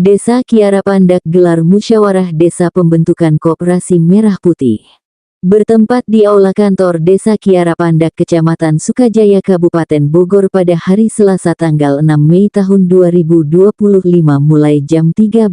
Desa Kiara Pandak gelar musyawarah desa pembentukan Koperasi Merah Putih. Bertempat di Aula Kantor Desa Kiara Pandak Kecamatan Sukajaya Kabupaten Bogor pada hari Selasa tanggal 6 Mei tahun 2025 mulai jam 13.00.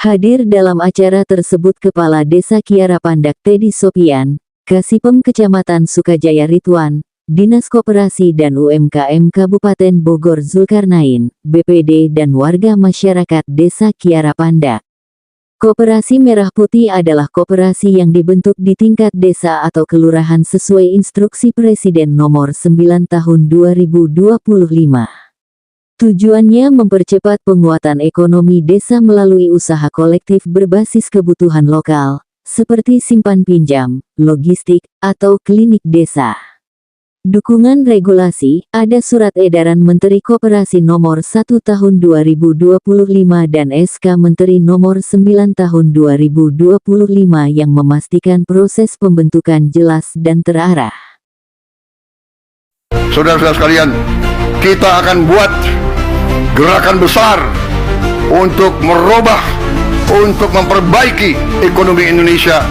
Hadir dalam acara tersebut Kepala Desa Kiara Pandak Teddy Sopian, Kasipem Kecamatan Sukajaya Ridwan, Dinas Koperasi dan UMKM Kabupaten Bogor Zulkarnain, BPD dan warga masyarakat Desa Kiara Pandak. Koperasi Merah Putih adalah koperasi yang dibentuk di tingkat desa atau kelurahan sesuai instruksi Presiden nomor 9 tahun 2025. Tujuannya mempercepat penguatan ekonomi desa melalui usaha kolektif berbasis kebutuhan lokal, seperti simpan pinjam, logistik, atau klinik desa. Dukungan regulasi, ada Surat Edaran Menteri Koperasi Nomor 1 Tahun 2025 dan SK Menteri Nomor 9 Tahun 2025 yang memastikan proses pembentukan jelas dan terarah. Saudara-saudara sekalian, kita akan buat gerakan besar untuk merubah, untuk memperbaiki ekonomi Indonesia,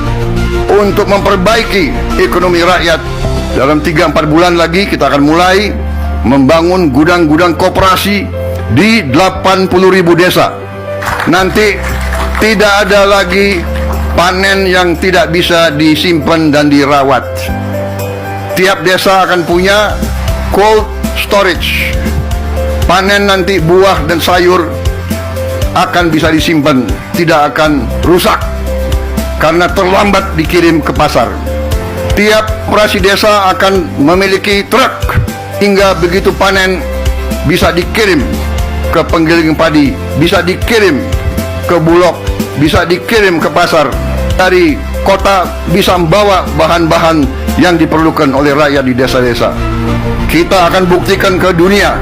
untuk memperbaiki ekonomi rakyat. Dalam 3-4 bulan lagi kita akan mulai membangun gudang-gudang koperasi di 80.000 desa. Nanti tidak ada lagi panen yang tidak bisa disimpan dan dirawat. Tiap desa akan punya cold storage. Panen nanti buah dan sayur akan bisa disimpan, tidak akan rusak karena terlambat dikirim ke pasar. Tiap koperasi desa akan memiliki truk hingga begitu panen bisa dikirim ke penggiling padi, bisa dikirim ke Bulog, bisa dikirim ke pasar. Dari kota bisa membawa bahan-bahan yang diperlukan oleh rakyat di desa-desa. Kita akan buktikan ke dunia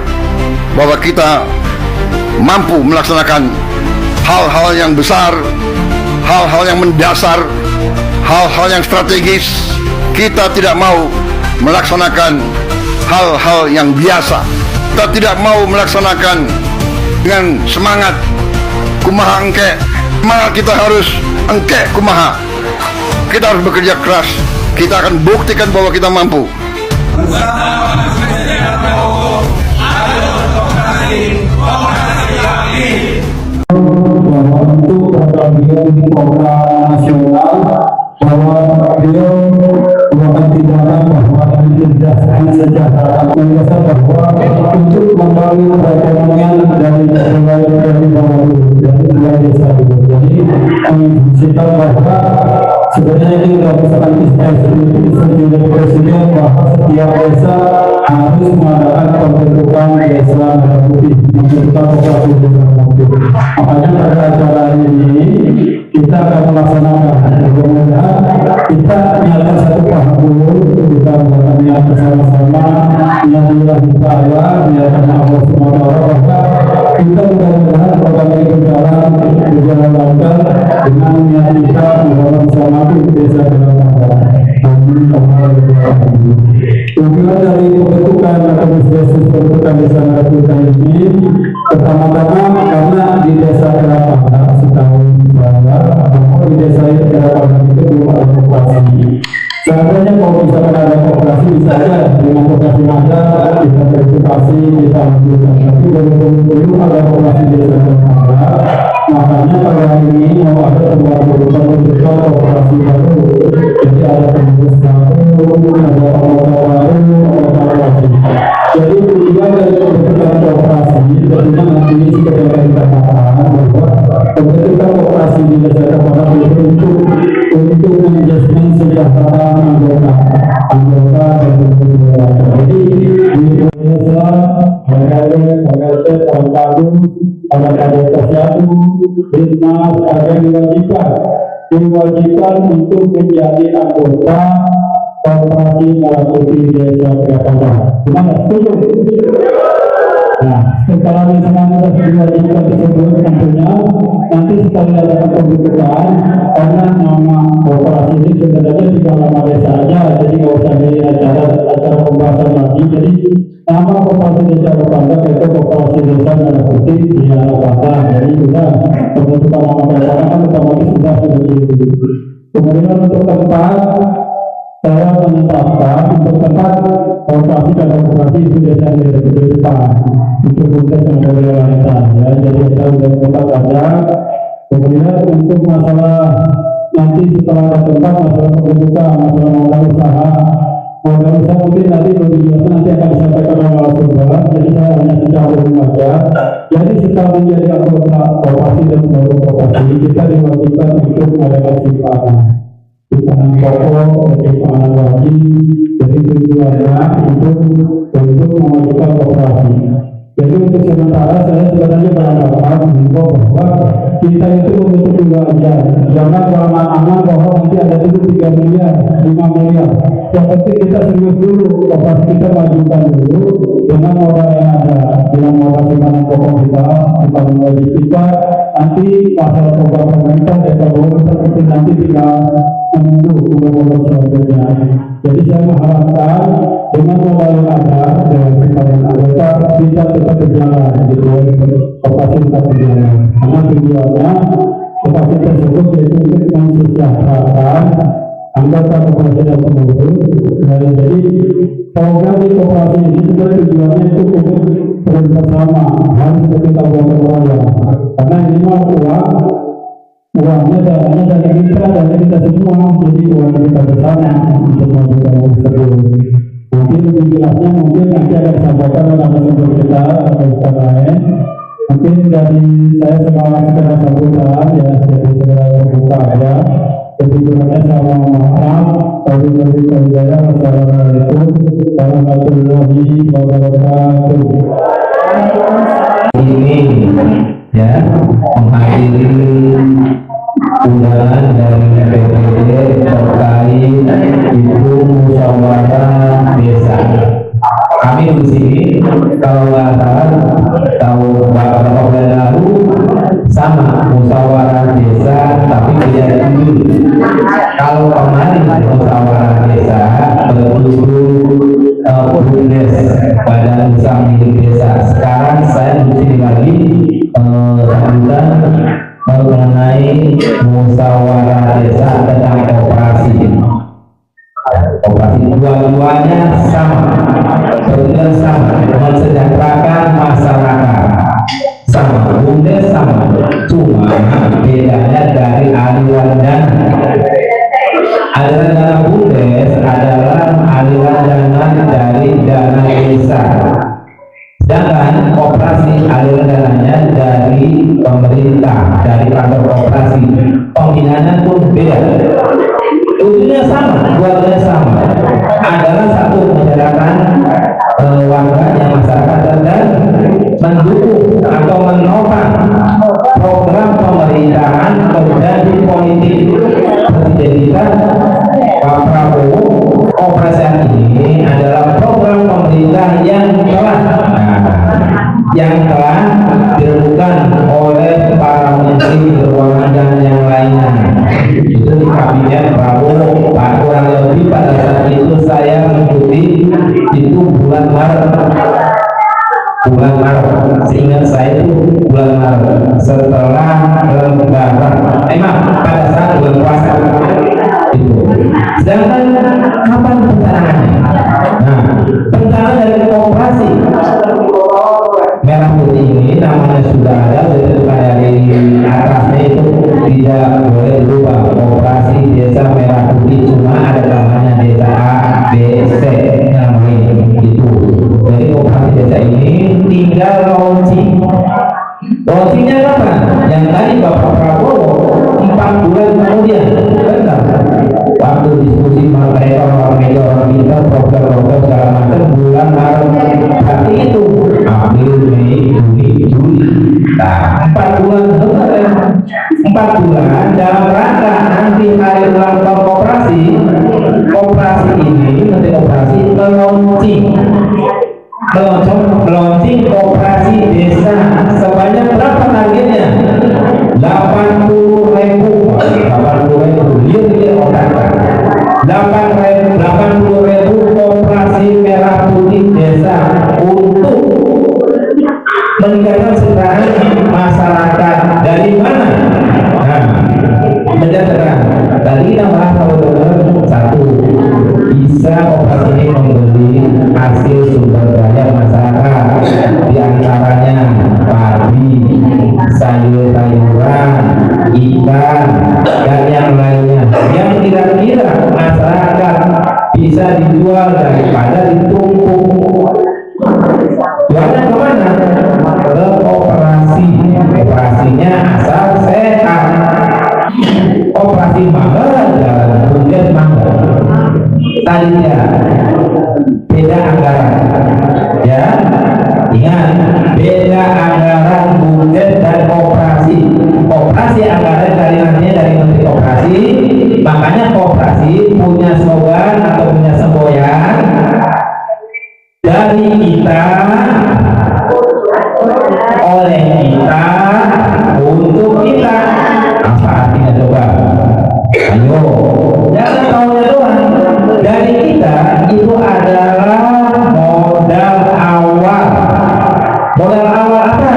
bahwa kita mampu melaksanakan hal-hal yang besar, hal-hal yang mendasar, hal-hal yang strategis. Kita tidak mau melaksanakan hal-hal yang biasa. Kita tidak mau melaksanakan dengan semangat kumaha engke. Semangat kita harus engke kumaha. Kita harus bekerja keras. Kita akan buktikan bahwa kita mampu. Untuk pertandingan nasional bahwa beliau melakukan tindakan bahwa mencerdaskan sejahtera merasa bahwa untuk membangun perekonomian dari desa itu. Jadi kami bercerita bahwa sebenarnya ini merupakan instruksi dari Presiden bahwa setiap desa harus mengadakan pembentukan desa merah putih, pembentukan koperasi desa merah putih. Makanya pada acara ini kita akan melaksanakan. Mudah-mudahan kita nyatakan satu paham dulu, kita melakukan bersama-sama yang dilakukan Allah, menyatakan Allah SWT bahwa kita mudah-mudahan program ini berjalan lancar dengan niat kita dalam bersama desa dalam tujuan dari pembentukan atau pembentukan desa merah putih ini pertama-tama karena di desa Kerapatan setahun di desa Kerapatan itu belum ada koperasi. Sebenarnya kalau misalkan ada koperasi bisa saja dengan koperasi ada kita verifikasi, kita lakukan, tapi belum ada koperasi desa Kerapatan. Makanya pada hari ini mau ada sebuah pembentukan koperasi baru. Jadi ada pengurus baru, ada anggota baru, koperasi. Jadi tujuan dari pembentukan koperasi tentunya nanti seperti yang kita katakan bahwa pembentukan koperasi di desa Kerapatan itu untuk manajemen sejahtera anggota dan keluarga. Jadi di desa PLT, Pangkadung, ada Posyandu, Dinas ada diwajibkan untuk menjadi anggota koperasi merah putih desa Kerapatan. Gimana? Setuju? Nah, setelah misalnya sudah diwajibkan tersebut tentunya nanti setelah ada pembentukan karena nama koperasi ini sebenarnya di nama desa aja, jadi nggak usah di acara pembahasan lagi. Jadi nama koperasi desa Kerapatan itu koperasi desa merah putih Kiara Pandak. Kemudian untuk tempat, saya menetapkan untuk tempat operasi dan operasi itu biasanya dari depan untuk proses yang boleh lancar ya. Jadi kita sudah tempat ada. Kemudian untuk masalah nanti setelah ada tempat, masalah pembentukan, masalah modal usaha mungkin nanti berbicara nanti akan disampaikan oleh narasumber. Jadi saya hanya secara umum saja. Jadi setelah menjadi anggota operasi dan operasi, kita diwajibkan untuk melakukan simpanan pokok, simpanan wajib. Jadi tujuannya untuk memajukan operasi. Jadi untuk sementara saya sebenarnya beranggapan bahwa kita itu untuk juga jangan aman-aman bahwa nanti ada dulu 3 miliar, 5 miliar. Yang penting kita serius dulu, operasi kita majukan dulu dengan modal yang ada, dengan modal simpanan pokok kita, simpanan wajib kita. Nanti masalah program pemerintah seperti nanti tinggal menunggu umur selanjutnya. Jadi saya mengharapkan dengan modal yang ada dengan simpanan anggota bisa tetap berjalan gitu, operasi tetap berjalan. Karena tujuannya operasi tersebut yaitu untuk mensejahterakan anggota koperasi dan pengurus. Jadi program di koperasi ini sebenarnya tujuannya itu untuk bersama, harus kita gotong royong. Karena ini mah uangnya dananya dari kita semua, jadi uang kita bersama untuk majukan tersebut. Nanti lebih jelasnya mungkin nanti akan disampaikan oleh narasumber kita atau ustaz lain. Mungkin dari saya segera sambutan ya, jadi segera terbuka ya. Jadi kurangnya saya mohon maaf. Wassalamualaikum warahmatullahi wabarakatuh. Ini ya menghadiri undangan dari PPD terkait itu musyawarah desa. Kami di sini kalau nggak tahu beberapa bulan lalu sama musyawarah desa tapi tidak dulu. Kalau kemarin musyawarah desa BUMDes Badan Usaha Milik Desa. Sekarang saya di sini lagi sambutan mengenai musyawarah desa tentang operasi. Operasi dua-duanya sama, tujuan sama, mensejahterakan masyarakat. Sama, BUMDes sama, cuma bedanya dari aliran dana. Aliran dana BUMDes adalah aliran dana dari dana desa. Sedangkan operasi aliran dananya dari pemerintah, dari kantor operasi. Pembinaannya pun beda. Tujuannya sama, dua-duanya sama. Adalah satu menjalankan warganya masyarakat dan mendukung atau menopang program pemerintahan dan politik presiden kita Pak Prabowo. Operasi ini adalah program pemerintah yang telah dilakukan oleh para menteri keuangan dan yang lainnya. Itu di kabinet Prabowo. Kurang lebih pada saat itu saya mengikuti itu bulan Maret. Seingat saya itu bulan Maret setelah Lebaran. Pada saat bulan puasa itu. Sedangkan kapan pencanaannya? Nah, pencanaan dari operasi merah putih ini namanya sudah ada, dari atasnya itu tidak boleh berubah. Operasi desa merah putih, cuma ada namanya desa A, B, C namanya itu. Jadi operasi desa ini tinggal launching. Launchingnya kapan? Yang tadi Bapak Prabowo 4 bulan kemudian, benar. Waktu diskusi mereka orang kita program segala macam bulan Maret. Berarti itu April, Mei, Juni, Juli. Nah, 4 bulan dalam rangka nanti hari ulang tahun operasi ini nanti operasi launching operasi desa sebanyak berapa targetnya? 80.000 dia operasi 80.000 operasi merah putih desa untuk meningkatkan kesejahteraan masyarakat. Dari mana? Nah, menjaga tadi kita bahas ikan, dan yang lainnya yang kira-kira masyarakat bisa dijual daripada ditumpuk. Jualnya kemana? Ke koperasi. Koperasinya asal sehat. Operasi mahal jalan budget mahal. Tadinya beda anggaran, ya. Ingat, beda anggaran budget dan koperasi. Koperasi anggaran dari nantinya dari Menteri Koperasi. Makanya koperasi punya slogan atau punya semboyan dari kita, oleh kita, untuk kita. Apa artinya coba? Ayo, jangan tahunya doang. Dari kita itu adalah modal awal. Modal awal apa?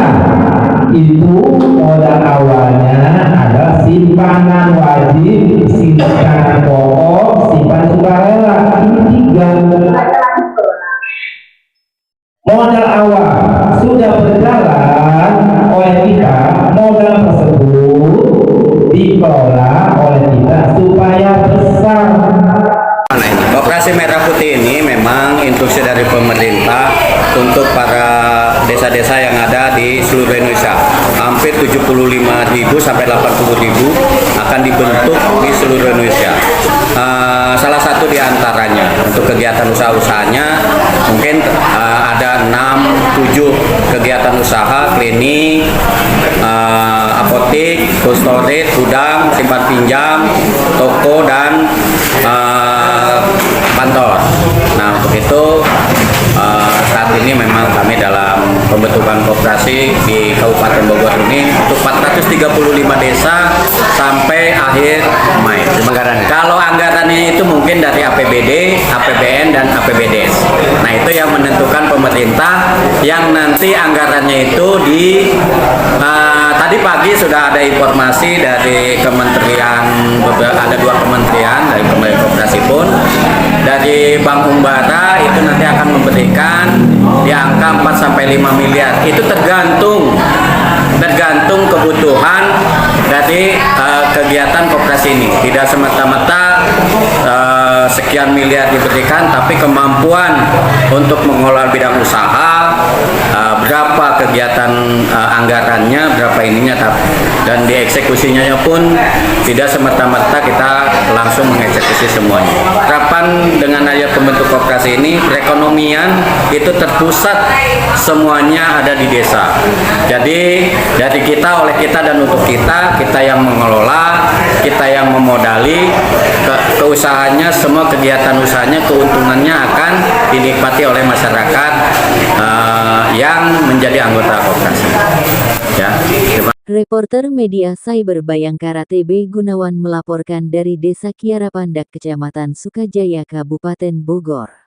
Itu modal awalnya adalah simpanan wajib, simpanan pokok, simpanan sukarela. Ini tiga. Modal awal sudah berjalan oleh kita, modal tersebut dikelola oleh kita supaya besar. Operasi Merah Putih ini memang instruksi dari pemerintah untuk para desa-desa yang ada di seluruh Indonesia. Hampir 75.000 sampai 80.000 akan dibentuk di seluruh Indonesia. Salah satu di antaranya untuk kegiatan usaha-usahanya mungkin ada 6-7 kegiatan usaha, klinik, apotik, cold storage, gudang, simpan pinjam, toko, dan kantor. Nah, untuk itu saat ini memang kami dalam pembentukan koperasi di Kabupaten Bogor ini untuk 435 desa sampai akhir Mei. Kalau anggarannya itu mungkin dari APBD, APBN, dan APBDes. Nah, itu yang menentukan pemerintah, yang nanti anggarannya itu tadi pagi sudah ada informasi dari kementerian, ada 2 kementerian, dari Kementerian Koperasi pun, dari Bank Umbara itu nanti akan memberikan di angka 4-5 miliar. Itu tergantung kebutuhan dari kegiatan koperasi ini. Tidak semata-mata sekian miliar diberikan, tapi kemampuan untuk mengelola bidang usaha, berapa kegiatan anggarannya, berapa ininya, dan dieksekusinya pun tidak semata-mata kita langsung mengeksekusi semuanya. Harapan dengan adanya pembentuk koperasi ini, perekonomian itu terpusat semuanya ada di desa. Jadi dari kita, oleh kita, dan untuk kita yang mengelola, kita yang memodali, keusahanya, semua kegiatan usahanya, keuntungannya akan dinikmati oleh masyarakat yang menjadi anggota koperasi. Ya, Reporter Media Cyber Bayangkara TB Gunawan melaporkan dari Desa Kiara Pandak, Kecamatan Sukajaya, Kabupaten Bogor.